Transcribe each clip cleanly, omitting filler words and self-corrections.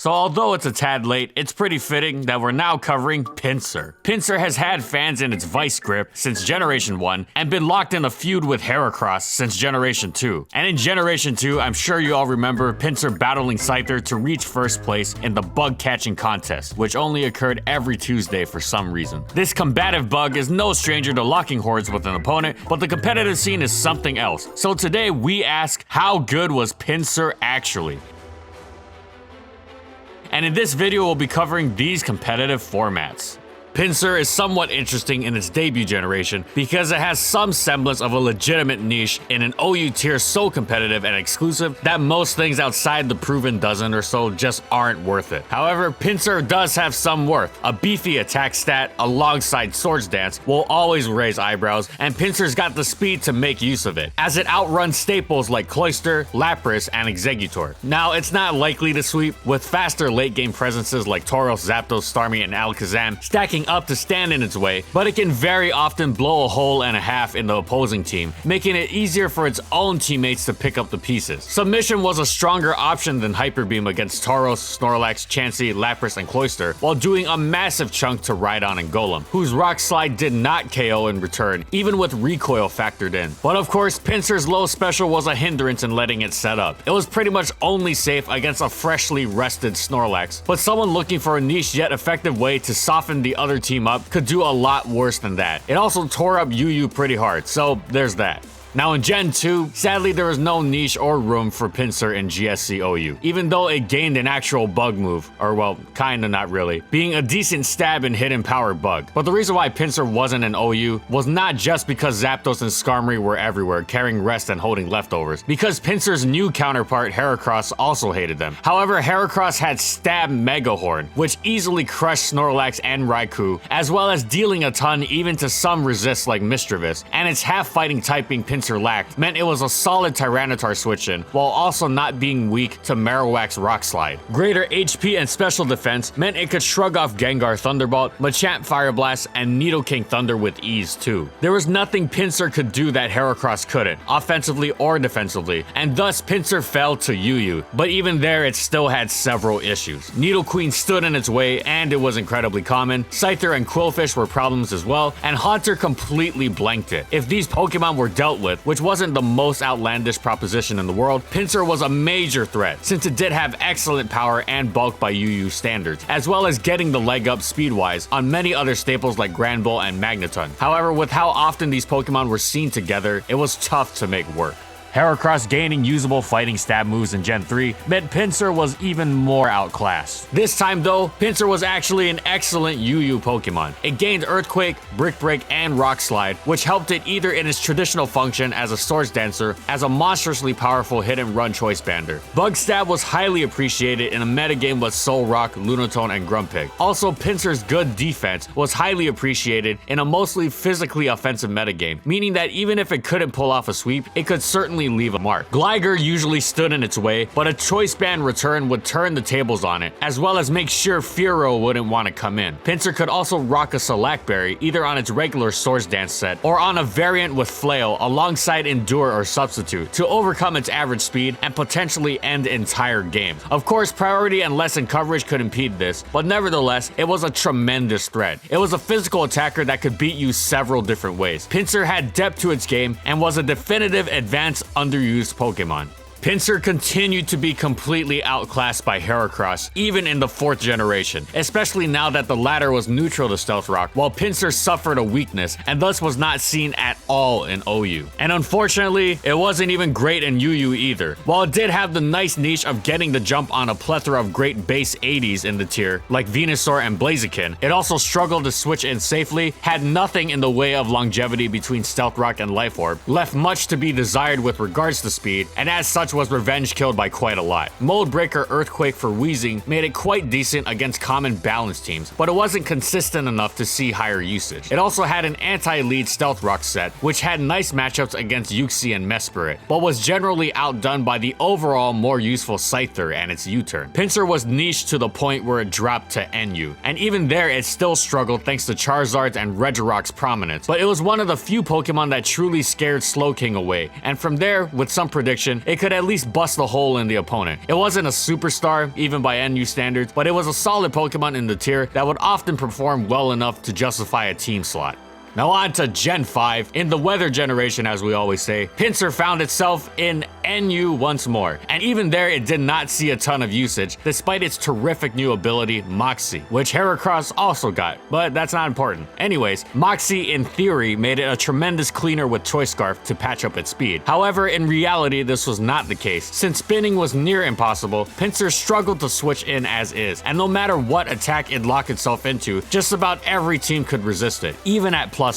So although it's a tad late, it's pretty fitting that we're now covering Pinsir. Pinsir has had fans in its vice grip since Generation 1 and been locked in a feud with Heracross since Generation 2. And in Generation 2, I'm sure you all remember Pinsir battling Scyther to reach first place in the bug catching contest, which only occurred every Tuesday for some reason. This combative bug is no stranger to locking hordes with an opponent, but the competitive scene is something else. So today we ask, how good was Pinsir actually? And in this video we'll be covering these competitive formats. Pinsir is somewhat interesting in its debut generation because it has some semblance of a legitimate niche in an OU tier so competitive and exclusive that most things outside the proven dozen or so just aren't worth it. However, Pinsir does have some worth. A beefy attack stat alongside Swords Dance will always raise eyebrows, and Pinsir's got the speed to make use of it, as it outruns staples like Cloyster, Lapras, and Exeggutor. Now, it's not likely to sweep, with faster late game presences like Tauros, Zapdos, Starmie, and Alakazam stacking up to stand in its way, but it can very often blow a hole and a half in the opposing team, making it easier for its own teammates to pick up the pieces. Submission was a stronger option than Hyper Beam against Tauros, Snorlax, Chansey, Lapras, and Cloyster, while doing a massive chunk to Rhydon and Golem, whose Rock Slide did not KO in return, even with recoil factored in. But of course, Pinsir's low special was a hindrance in letting it set up. It was pretty much only safe against a freshly rested Snorlax, but someone looking for a niche yet effective way to soften the other team up could do a lot worse than that. It also tore up UU pretty hard, so there's that. Now in Gen 2, sadly there was no niche or room for Pinsir in GSC OU, even though it gained an actual bug move, or well, kinda not really, being a decent stab and hidden power bug. But the reason why Pinsir wasn't an OU was not just because Zapdos and Skarmory were everywhere, carrying rest and holding leftovers, because Pinsir's new counterpart Heracross also hated them. However, Heracross had Stab Mega Horn, which easily crushed Snorlax and Raikou, as well as dealing a ton even to some resists like Misdreavus, and its half-fighting typing Pinsir lacked meant it was a solid Tyranitar switch-in, while also not being weak to Marowak's Rock Slide. Greater HP and special defense meant it could shrug off Gengar Thunderbolt, Machamp Fire Blast, and Nidoking Thunder with ease too. There was nothing Pinsir could do that Heracross couldn't, offensively or defensively, and thus Pinsir fell to UU, but even there it still had several issues. Nidoqueen stood in its way, and it was incredibly common. Scyther and Quillfish were problems as well, and Haunter completely blanked it. If these Pokemon were dealt with, which wasn't the most outlandish proposition in the world, Pinsir was a major threat, since it did have excellent power and bulk by UU standards, as well as getting the leg up speed-wise on many other staples like Granbull and Magneton. However, with how often these Pokemon were seen together, it was tough to make work. Heracross gaining usable fighting stab moves in Gen 3 meant Pinsir was even more outclassed. This time though, Pinsir was actually an excellent UU Pokemon. It gained Earthquake, Brick Break, and Rock Slide, which helped it either in its traditional function as a Swords Dancer, as a monstrously powerful hit and run choice bander. Bug Stab was highly appreciated in a metagame with Soul Rock, Lunatone, and Grumpig. Also, Pinsir's good defense was highly appreciated in a mostly physically offensive metagame, meaning that even if it couldn't pull off a sweep, it could certainly leave a mark. Gligar usually stood in its way, but a choice band return would turn the tables on it, as well as make sure Fearow wouldn't want to come in. Pinsir could also rock a Select either on its regular Swords Dance set, or on a variant with Flail alongside Endure or Substitute, to overcome its average speed and potentially end entire games. Of course, priority and lesson coverage could impede this, but nevertheless, it was a tremendous threat. It was a physical attacker that could beat you several different ways. Pinsir had depth to its game and was a definitive advanced underused Pokemon. Pinsir continued to be completely outclassed by Heracross, even in the 4th generation, especially now that the latter was neutral to Stealth Rock, while Pinsir suffered a weakness and thus was not seen at all in OU. And unfortunately, it wasn't even great in UU either. While it did have the nice niche of getting the jump on a plethora of great base 80s in the tier, like Venusaur and Blaziken, it also struggled to switch in safely, had nothing in the way of longevity between Stealth Rock and Life Orb, left much to be desired with regards to speed, and as such was revenge killed by quite a lot. Mold Breaker Earthquake for Weezing made it quite decent against common balance teams, but it wasn't consistent enough to see higher usage. It also had an anti-lead Stealth Rock set, which had nice matchups against Uxie and Mesprit, but was generally outdone by the overall more useful Scyther and its U-turn. Pinsir was niche to the point where it dropped to NU, and even there it still struggled thanks to Charizard's and Regirock's prominence, but it was one of the few Pokemon that truly scared Slowking away, and from there, with some prediction, it could at least bust a hole in the opponent. It wasn't a superstar, even by NU standards, but it was a solid Pokemon in the tier that would often perform well enough to justify a team slot. Now on to Gen 5. In the weather generation, as we always say, Pinsir found itself in NU once more. And even there, it did not see a ton of usage, despite its terrific new ability, Moxie, which Heracross also got, but that's not important. Anyways, Moxie, in theory, made it a tremendous cleaner with Choice Scarf to patch up its speed. However, in reality, this was not the case. Since spinning was near impossible, Pinsir struggled to switch in as is, and no matter what attack it locked itself into, just about every team could resist it, even at +1.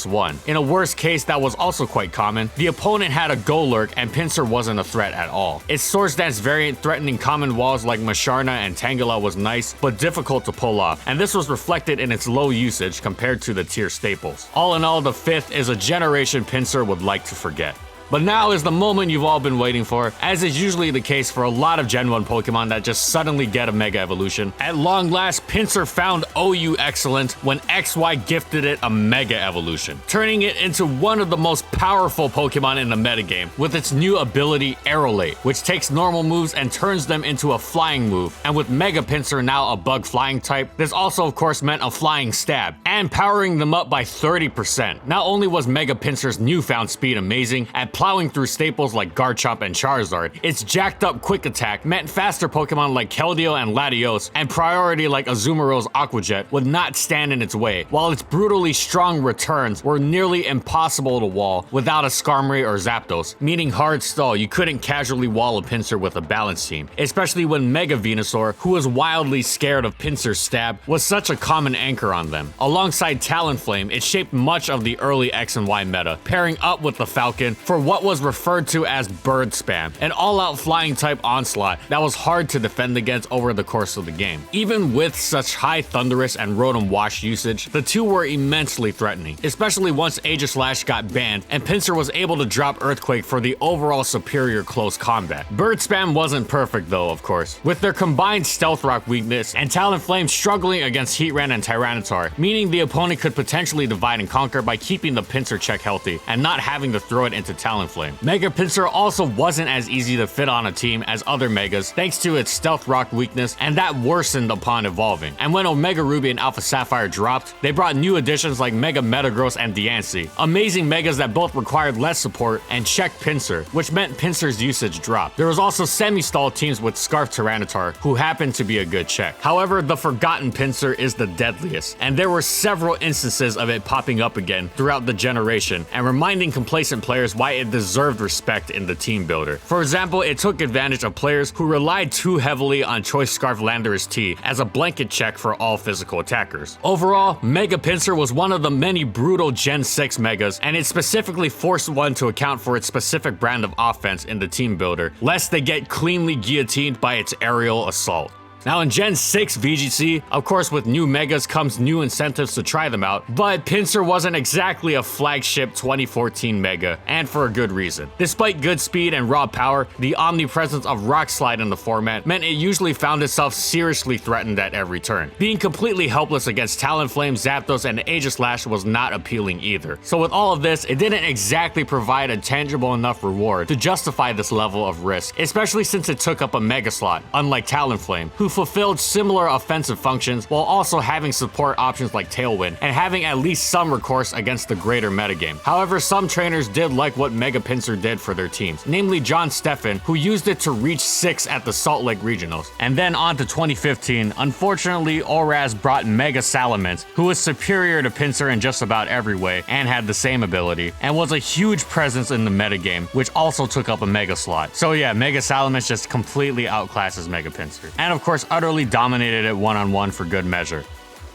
In a worst case that was also quite common, the opponent had a Golurk and Pinsir wasn't a threat at all. Its Swords Dance variant threatening common walls like Masharna and Tangela was nice, but difficult to pull off, and this was reflected in its low usage compared to the tier staples. All in all, the 5th is a generation Pinsir would like to forget. But now is the moment you've all been waiting for, as is usually the case for a lot of Gen 1 Pokemon that just suddenly get a Mega Evolution. At long last, Pinsir found OU excellent when XY gifted it a Mega Evolution, turning it into one of the most powerful Pokemon in the metagame, with its new ability Aerolate, which takes normal moves and turns them into a flying move. And with Mega Pinsir now a bug flying type, this also of course meant a flying stab, and powering them up by 30%. Not only was Mega Pinsir's newfound speed amazing at plowing through staples like Garchomp and Charizard, its jacked up quick attack meant faster Pokemon like Keldeo and Latios and priority like Azumaro's Aqua Jet would not stand in its way, while its brutally strong returns were nearly impossible to wall without a Skarmory or Zapdos, meaning hard stall, you couldn't casually wall a Pinsir with a balance team, especially when Mega Venusaur, who was wildly scared of Pinsir's stab, was such a common anchor on them. Alongside Talonflame, it shaped much of the early X and Y meta, pairing up with the Falcon for what was referred to as bird spam, an all-out flying type onslaught that was hard to defend against over the course of the game. Even with such high Thundurus and Rotom Wash usage, the two were immensely threatening, especially once Aegislash got banned and Pinsir was able to drop Earthquake for the overall superior close combat. Bird spam wasn't perfect though, of course, with their combined Stealth Rock weakness and Talonflame struggling against Heatran and Tyranitar, meaning the opponent could potentially divide and conquer by keeping the Pinsir check healthy and not having to throw it into Talonflame. Mega Pinsir also wasn't as easy to fit on a team as other Megas thanks to its Stealth Rock weakness, and that worsened upon evolving. And when Omega Ruby and Alpha Sapphire dropped, they brought new additions like Mega Metagross and Diancie, amazing Megas that both required less support and checked Pinsir, which meant Pinsir's usage dropped. There was also semi-stall teams with Scarf Tyranitar, who happened to be a good check. However, the forgotten Pinsir is the deadliest, and there were several instances of it popping up again throughout the generation and reminding complacent players why it deserved respect in the team builder. For example, it took advantage of players who relied too heavily on Choice Scarf Landorus T as a blanket check for all physical attackers. Overall, Mega Pinsir was one of the many brutal Gen 6 Megas, and it specifically forced one to account for its specific brand of offense in the team builder, lest they get cleanly guillotined by its aerial assault. Now in Gen 6 VGC, of course with new Megas comes new incentives to try them out, but Pinsir wasn't exactly a flagship 2014 Mega, and for a good reason. Despite good speed and raw power, the omnipresence of Rock Slide in the format meant it usually found itself seriously threatened at every turn. Being completely helpless against Talonflame, Zapdos, and Aegislash was not appealing either. So with all of this, it didn't exactly provide a tangible enough reward to justify this level of risk, especially since it took up a Mega slot, unlike Talonflame, who fulfilled similar offensive functions while also having support options like Tailwind and having at least some recourse against the greater metagame. However, some trainers did like what Mega Pinsir did for their teams, namely John Steffen, who used it to reach 6 at the Salt Lake Regionals. And then on to 2015, unfortunately Oraz brought Mega Salamence, who was superior to Pinsir in just about every way and had the same ability, and was a huge presence in the metagame, which also took up a Mega slot. So yeah, Mega Salamence just completely outclasses Mega Pinsir. And of course, utterly dominated it one-on-one for good measure.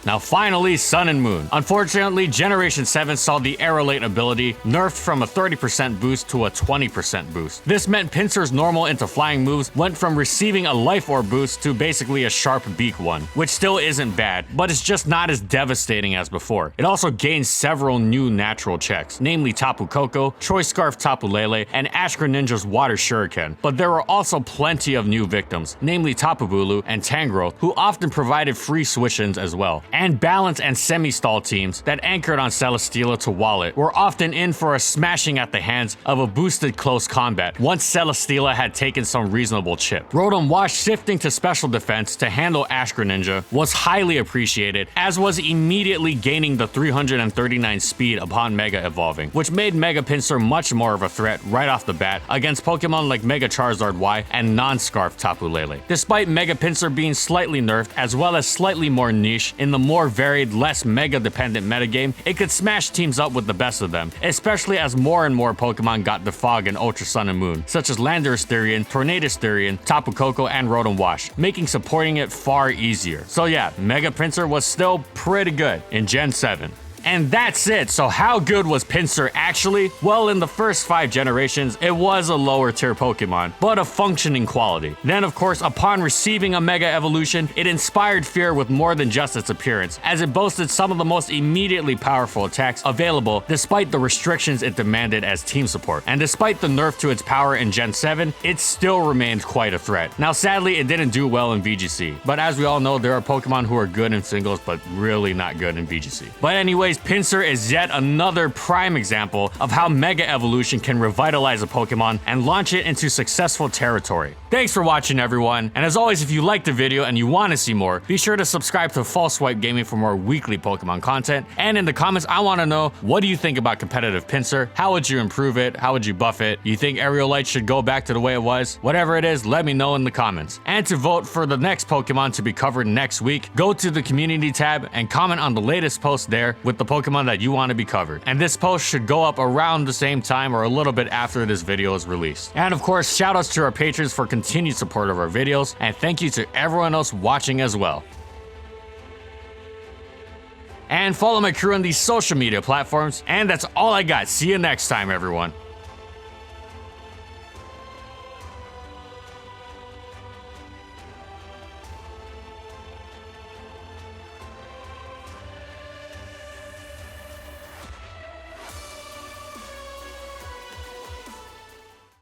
Now finally, Sun and Moon. Unfortunately, Generation 7 saw the Aerolate ability nerfed from a 30% boost to a 20% boost. This meant Pinsir's normal into flying moves went from receiving a Life Orb boost to basically a sharp beak one, which still isn't bad, but it's just not as devastating as before. It also gained several new natural checks, namely Tapu Koko, Choice Scarf Tapu Lele, and Ash Greninja's Water Shuriken, but there were also plenty of new victims, namely Tapu Bulu and Tangrowth, who often provided free switch-ins as well. And balance and semi-stall teams that anchored on Celesteela to Wallet were often in for a smashing at the hands of a boosted close combat once Celesteela had taken some reasonable chip. Rotom Wash shifting to special defense to handle Ash Greninja was highly appreciated, as was immediately gaining the 339 speed upon Mega evolving, which made Mega Pinsir much more of a threat right off the bat against Pokemon like Mega Charizard Y and non-Scarf Tapu Lele. Despite Mega Pinsir being slightly nerfed as well as slightly more niche in the more varied, less Mega-dependent metagame, it could smash teams up with the best of them, especially as more and more Pokemon got defog in Ultra Sun and Moon, such as Landorus Therian, Tornadus Therian, Tapu Koko, and Rotom Wash, making supporting it far easier. So yeah, Mega Pinsir was still pretty good in Gen 7. And that's it. So how good was Pinsir actually? Well, in the first 5 generations, it was a lower tier Pokemon, but of functioning quality. Then of course, upon receiving a Mega Evolution, it inspired fear with more than just its appearance, as it boasted some of the most immediately powerful attacks available despite the restrictions it demanded as team support. And despite the nerf to its power in Gen 7, it still remained quite a threat. Now sadly, it didn't do well in VGC, but as we all know, there are Pokemon who are good in singles, but really not good in VGC. But anyways, Pinsir is yet another prime example of how Mega Evolution can revitalize a Pokemon and launch it into successful territory. Thanks for watching, everyone, and as always, if you liked the video and you want to see more, be sure to subscribe to False Swipe Gaming for more weekly Pokemon content, and in the comments, I want to know, what do you think about competitive Pinsir? How would you improve it? How would you buff it? You think Aerial Light should go back to the way it was? Whatever it is, let me know in the comments. And to vote for the next Pokemon to be covered next week, go to the community tab and comment on the latest post there with the Pokemon that you want to be covered. And this post should go up around the same time or a little bit after this video is released. And of course, shout outs to our patrons for continued support of our videos, and thank you to everyone else watching as well. And follow my crew on these social media platforms, and that's all I got. See you next time, everyone.